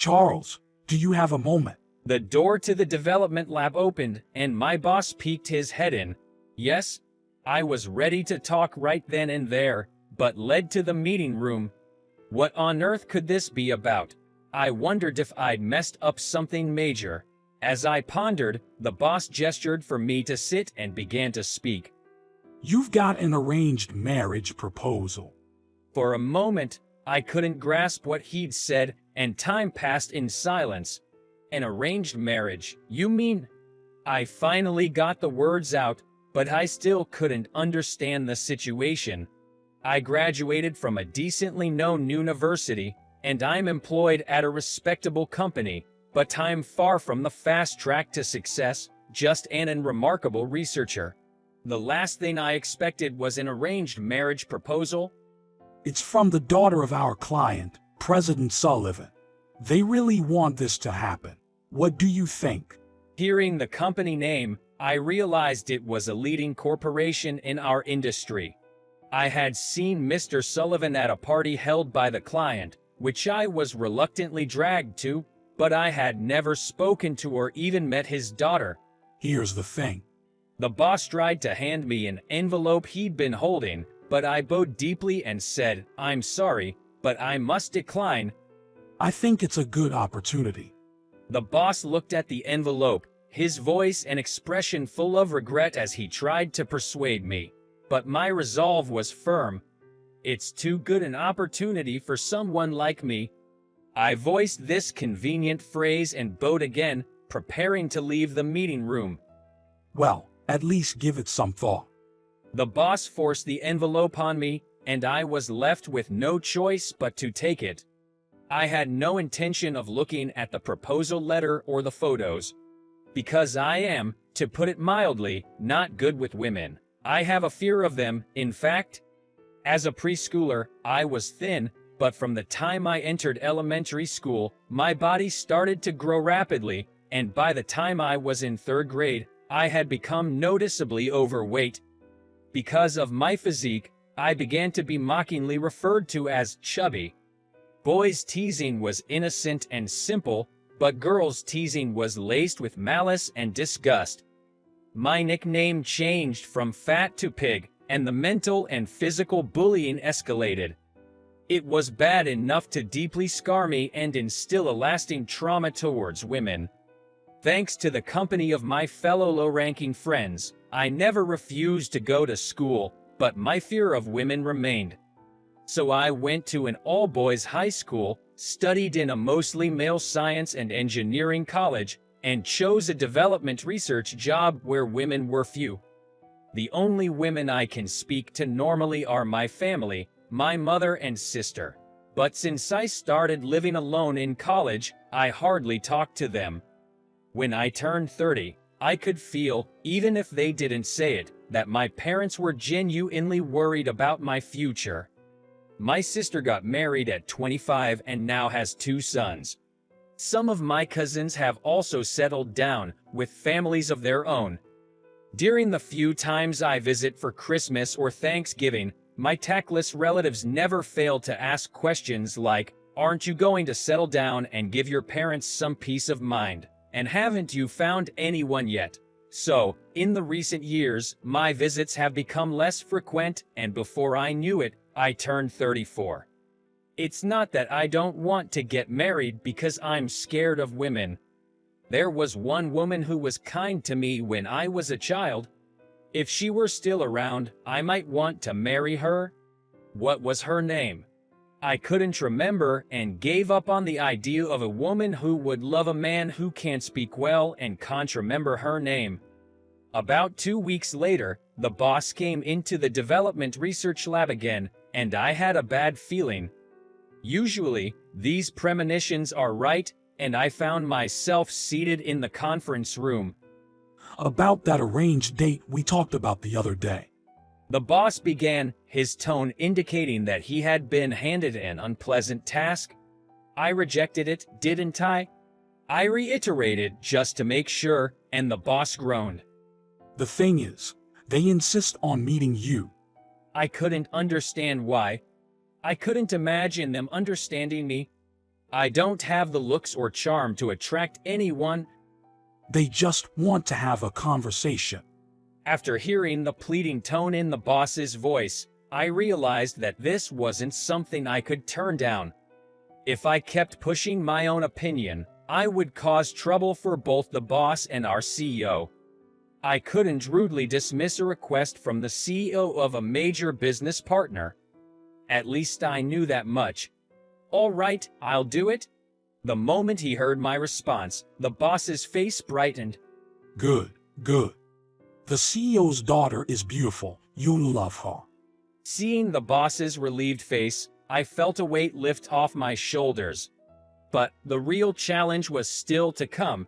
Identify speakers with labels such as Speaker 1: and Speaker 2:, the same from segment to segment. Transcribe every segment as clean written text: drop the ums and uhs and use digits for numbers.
Speaker 1: Charles, do you have a moment?
Speaker 2: The door to the development lab opened, and my boss peeked his head in. Yes, I was ready to talk right then and there, but led to the meeting room. What on earth could this be about? I wondered if I'd messed up something major. As I pondered, the boss gestured for me to sit and began to speak.
Speaker 1: You've got an arranged marriage proposal.
Speaker 2: For a moment, I couldn't grasp what he'd said, and time passed in silence. An arranged marriage, you mean? I finally got the words out, but I still couldn't understand the situation. I graduated from a decently known university, and I'm employed at a respectable company, but I'm far from the fast track to success, just an unremarkable researcher. The last thing I expected was an arranged marriage proposal.
Speaker 1: It's from the daughter of our client, President Sullivan. They really want this to happen. What do you think?
Speaker 2: Hearing the company name, I realized it was a leading corporation in our industry. I had seen Mr. Sullivan at a party held by the client, which I was reluctantly dragged to, but I had never spoken to or even met his daughter.
Speaker 1: Here's the thing.
Speaker 2: The boss tried to hand me an envelope he'd been holding, but I bowed deeply and said, "I'm sorry, but I must decline."
Speaker 1: I think it's a good opportunity.
Speaker 2: The boss looked at the envelope, his voice and expression full of regret as he tried to persuade me. But my resolve was firm. It's too good an opportunity for someone like me. I voiced this convenient phrase and bowed again, preparing to leave the meeting room.
Speaker 1: Well, at least give it some thought.
Speaker 2: The boss forced the envelope on me, and I was left with no choice but to take it. I had no intention of looking at the proposal letter or the photos. Because I am, to put it mildly, not good with women. I have a fear of them, in fact. As a preschooler, I was thin, but from the time I entered elementary school, my body started to grow rapidly, and by the time I was in 3rd grade, I had become noticeably overweight. Because of my physique, I began to be mockingly referred to as chubby. Boys' teasing was innocent and simple, but girls' teasing was laced with malice and disgust. My nickname changed from Fat to Pig, and the mental and physical bullying escalated. It was bad enough to deeply scar me and instill a lasting trauma towards women. Thanks to the company of my fellow low-ranking friends, I never refused to go to school, but my fear of women remained. So I went to an all-boys high school, studied in a mostly male science and engineering college, and chose a development research job where women were few. The only women I can speak to normally are my family, my mother and sister. But since I started living alone in college, I hardly talk to them. When I turned 30, I could feel, even if they didn't say it, that my parents were genuinely worried about my future. My sister got married at 25 and now has 2 sons. Some of my cousins have also settled down, with families of their own. During the few times I visit for Christmas or Thanksgiving, my tactless relatives never fail to ask questions like, "Aren't you going to settle down and give your parents some peace of mind? And haven't you found anyone yet?" So, in the recent years, my visits have become less frequent, and before I knew it, I turned 34. It's not that I don't want to get married because I'm scared of women. There was one woman who was kind to me when I was a child. If she were still around, I might want to marry her. What was her name? I couldn't remember and gave up on the idea of a woman who would love a man who can't speak well and can't remember her name. About 2 weeks later, the boss came into the development research lab again, and I had a bad feeling. Usually, these premonitions are right, and I found myself seated in the conference room.
Speaker 1: About that arranged date we talked about the other day.
Speaker 2: The boss began, his tone indicating that he had been handed an unpleasant task. I rejected it, didn't I? I reiterated just to make sure, and the boss groaned.
Speaker 1: The thing is, they insist on meeting you.
Speaker 2: I couldn't understand why. I couldn't imagine them understanding me. I don't have the looks or charm to attract anyone.
Speaker 1: They just want to have a conversation.
Speaker 2: After hearing the pleading tone in the boss's voice, I realized that this wasn't something I could turn down. If I kept pushing my own opinion, I would cause trouble for both the boss and our CEO. I couldn't rudely dismiss a request from the CEO of a major business partner. At least I knew that much. All right, I'll do it. The moment he heard my response, the boss's face brightened.
Speaker 1: Good, good. The CEO's daughter is beautiful. You'll love her.
Speaker 2: Seeing the boss's relieved face, I felt a weight lift off my shoulders. But the real challenge was still to come.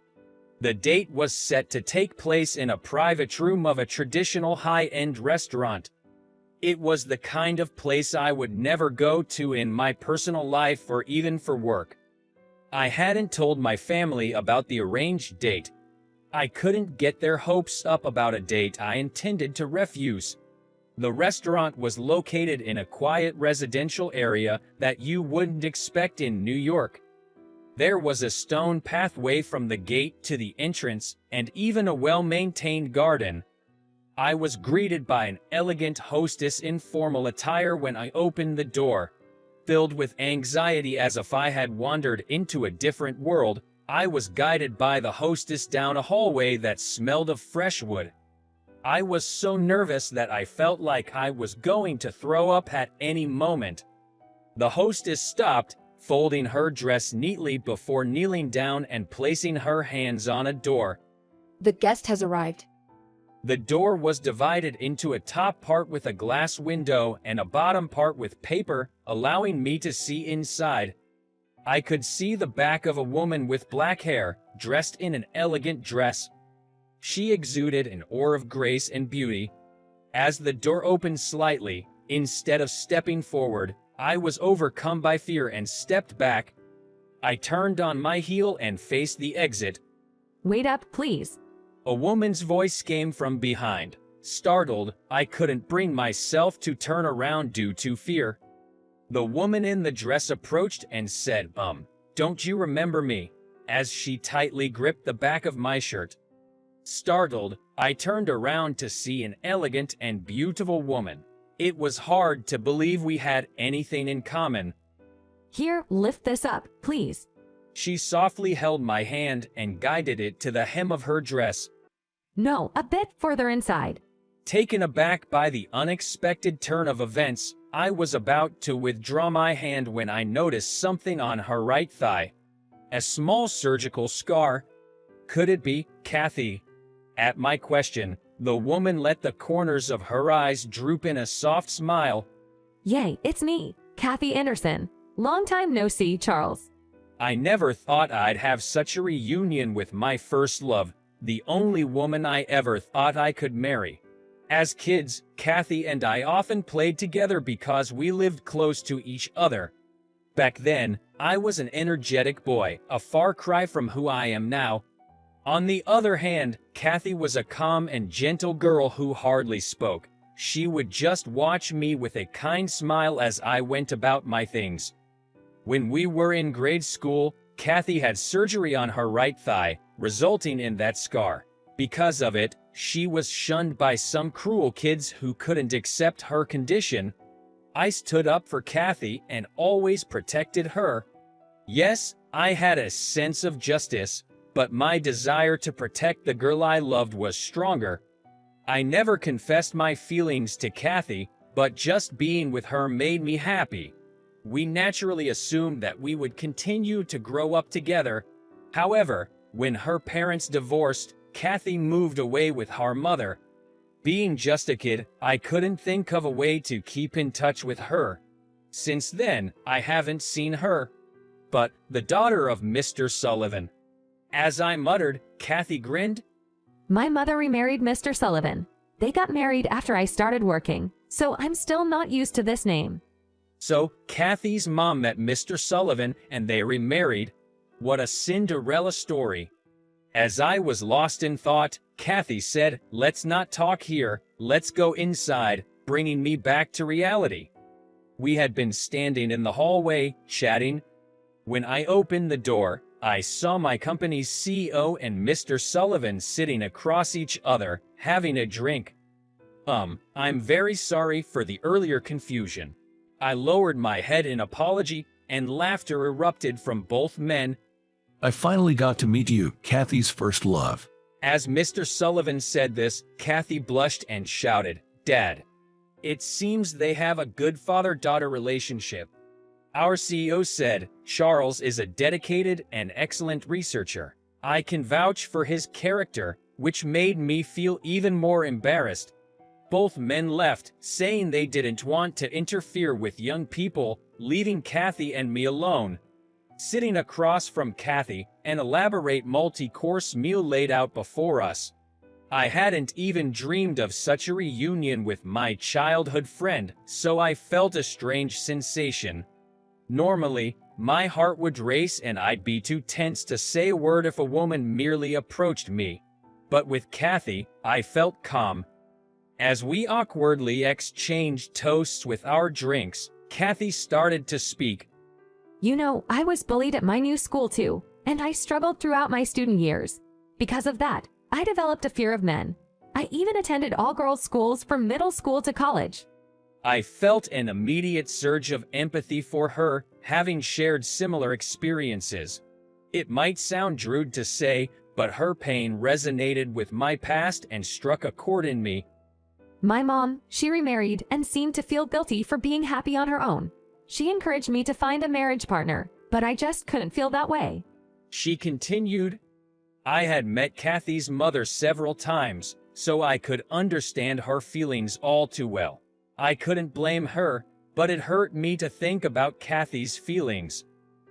Speaker 2: The date was set to take place in a private room of a traditional high-end restaurant. It was the kind of place I would never go to in my personal life or even for work. I hadn't told my family about the arranged date. I couldn't get their hopes up about a date I intended to refuse. The restaurant was located in a quiet residential area that you wouldn't expect in New York. There was a stone pathway from the gate to the entrance, and even a well-maintained garden. I was greeted by an elegant hostess in formal attire when I opened the door. Filled with anxiety as if I had wandered into a different world, I was guided by the hostess down a hallway that smelled of fresh wood. I was so nervous that I felt like I was going to throw up at any moment. The hostess stopped, folding her dress neatly before kneeling down and placing her hands on a door.
Speaker 3: The guest has arrived.
Speaker 2: The door was divided into a top part with a glass window and a bottom part with paper, allowing me to see inside. I could see the back of a woman with black hair, dressed in an elegant dress. She exuded an aura of grace and beauty. As the door opened slightly, instead of stepping forward, I was overcome by fear and stepped back. I turned on my heel and faced the exit.
Speaker 4: Wait up, please.
Speaker 2: A woman's voice came from behind. Startled, I couldn't bring myself to turn around due to fear. The woman in the dress approached and said, "Don't you remember me?" as she tightly gripped the back of my shirt. Startled, I turned around to see an elegant and beautiful woman. It was hard to believe we had anything in common.
Speaker 4: Here, lift this up, please.
Speaker 2: She softly held my hand and guided it to the hem of her dress.
Speaker 4: No, a bit further inside.
Speaker 2: Taken aback by the unexpected turn of events, I was about to withdraw my hand when I noticed something on her right thigh. A small surgical scar. Could it be Kathy? At my question, the woman let the corners of her eyes droop in a soft smile.
Speaker 4: Yay, it's me, Kathy Anderson. Long time no see, Charles.
Speaker 2: I never thought I'd have such a reunion with my first love, the only woman I ever thought I could marry. As kids, Kathy and I often played together because we lived close to each other. Back then, I was an energetic boy, a far cry from who I am now. On the other hand, Kathy was a calm and gentle girl who hardly spoke. She would just watch me with a kind smile as I went about my things. When we were in grade school, Kathy had surgery on her right thigh, resulting in that scar. Because of it, she was shunned by some cruel kids who couldn't accept her condition. I stood up for Kathy and always protected her. Yes, I had a sense of justice, but my desire to protect the girl I loved was stronger. I never confessed my feelings to Kathy, but just being with her made me happy. We naturally assumed that we would continue to grow up together. However, when her parents divorced, Kathy moved away with her mother. Being just a kid, I couldn't think of a way to keep in touch with her. Since then, I haven't seen her. But the daughter of Mr. Sullivan. As I muttered, Kathy grinned.
Speaker 4: My mother remarried Mr. Sullivan. They got married after I started working, so I'm still not used to this name.
Speaker 2: So, Kathy's mom met Mr. Sullivan and they remarried. What a Cinderella story. As I was lost in thought, Kathy said, "Let's not talk here, let's go inside," bringing me back to reality. We had been standing in the hallway, chatting. When I opened the door, I saw my company's CEO and Mr. Sullivan sitting across each other, having a drink. I'm very sorry for the earlier confusion. I lowered my head in apology, and laughter erupted from both men.
Speaker 5: I finally got to meet you, Kathy's first love.
Speaker 2: As Mr. Sullivan said this, Kathy blushed and shouted, "Dad." It seems they have a good father-daughter relationship. Our CEO said, "Charles is a dedicated and excellent researcher. I can vouch for his character," which made me feel even more embarrassed. Both men left, saying they didn't want to interfere with young people, leaving Kathy and me alone. Sitting across from Kathy, an elaborate multi-course meal laid out before us. I hadn't even dreamed of such a reunion with my childhood friend, so I felt a strange sensation. Normally, my heart would race and I'd be too tense to say a word if a woman merely approached me. But with Kathy, I felt calm. As we awkwardly exchanged toasts with our drinks, Kathy started to speak.
Speaker 4: You know, I was bullied at my new school too, and I struggled throughout my student years. Because of that, I developed a fear of men. I even attended all-girls schools from middle school to college.
Speaker 2: I felt an immediate surge of empathy for her, having shared similar experiences. It might sound rude to say, but her pain resonated with my past and struck a chord in me.
Speaker 4: My mom, she remarried and seemed to feel guilty for being happy on her own. She encouraged me to find a marriage partner, but I just couldn't feel that way.
Speaker 2: She continued. I had met Kathy's mother several times, so I could understand her feelings all too well. I couldn't blame her, but it hurt me to think about Kathy's feelings.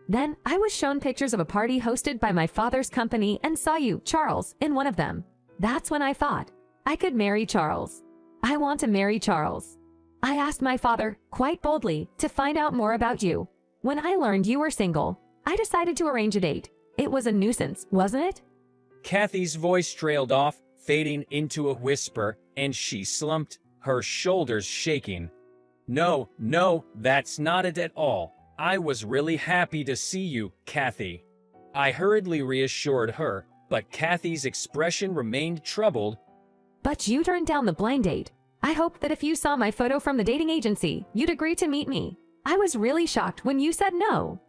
Speaker 4: Then I was shown pictures of a party hosted by my father's company and saw you, Charles, in one of them. That's when I thought, I could marry Charles. I want to marry Charles. I asked my father, quite boldly, to find out more about you. When I learned you were single, I decided to arrange a date. It was a nuisance, wasn't it?
Speaker 2: Kathy's voice trailed off, fading into a whisper, and she slumped, her shoulders shaking. No, that's not it at all. I was really happy to see you, Kathy. I hurriedly reassured her, but Kathy's expression remained troubled.
Speaker 4: But you turned down the blind date. I hoped that if you saw my photo from the dating agency, you'd agree to meet me. I was really shocked when you said no.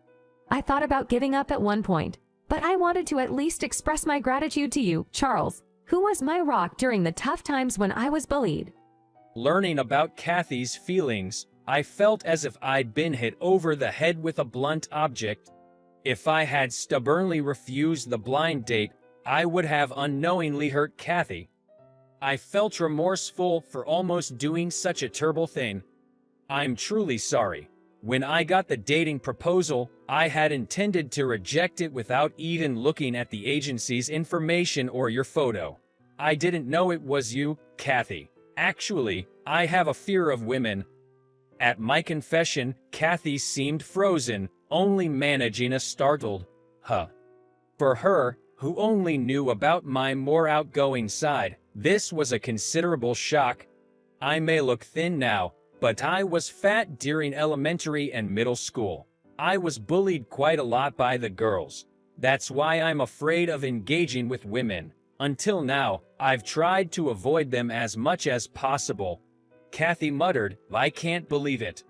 Speaker 4: I thought about giving up at one point, but I wanted to at least express my gratitude to you, Charles, who was my rock during the tough times when I was bullied.
Speaker 2: Learning about Kathy's feelings, I felt as if I'd been hit over the head with a blunt object. If I had stubbornly refused the blind date, I would have unknowingly hurt Kathy. I felt remorseful for almost doing such a terrible thing. I'm truly sorry. When I got the dating proposal, I had intended to reject it without even looking at the agency's information or your photo. I didn't know it was you, Kathy. Actually, I have a fear of women. At my confession, Kathy seemed frozen, only managing a startled, huh. For her, who only knew about my more outgoing side, this was a considerable shock. I may look thin now, but I was fat during elementary and middle school. I was bullied quite a lot by the girls. That's why I'm afraid of engaging with women. Until now, I've tried to avoid them as much as possible. Kathy muttered, I can't believe it.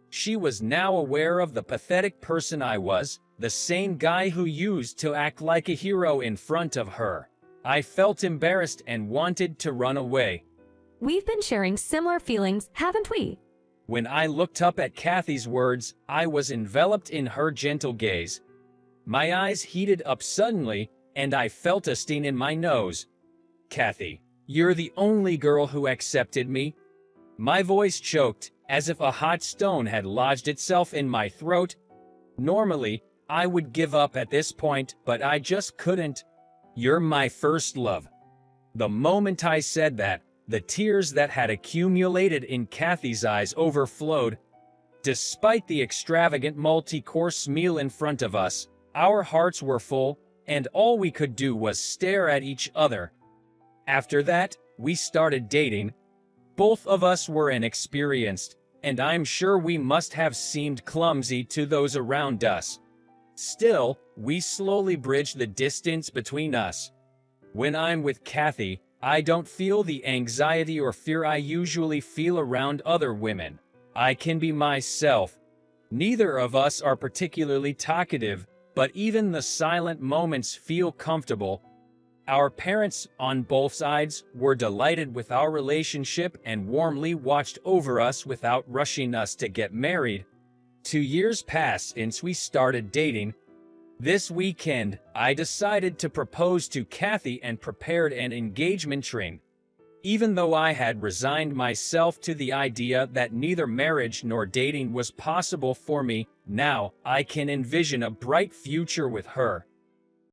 Speaker 2: She was now aware of the pathetic person I was, the same guy who used to act like a hero in front of her. I felt embarrassed and wanted to run away.
Speaker 4: We've been sharing similar feelings, haven't we?
Speaker 2: When I looked up at Kathy's words, I was enveloped in her gentle gaze. My eyes heated up suddenly, and I felt a sting in my nose. Kathy, you're the only girl who accepted me. My voice choked, as if a hot stone had lodged itself in my throat. Normally, I would give up at this point, but I just couldn't. You're my first love. The moment I said that, the tears that had accumulated in Kathy's eyes overflowed. Despite the extravagant multi-course meal in front of us, our hearts were full, and all we could do was stare at each other. After that, we started dating. Both of us were inexperienced, and I'm sure we must have seemed clumsy to those around us. Still, we slowly bridge the distance between us. When I'm with Kathy, I don't feel the anxiety or fear I usually feel around other women. I can be myself. Neither of us are particularly talkative, but even the silent moments feel comfortable. Our parents, on both sides, were delighted with our relationship and warmly watched over us without rushing us to get married. 2 years passed since we started dating. This weekend, I decided to propose to Kathy and prepared an engagement ring. Even though I had resigned myself to the idea that neither marriage nor dating was possible for me, now I can envision a bright future with her.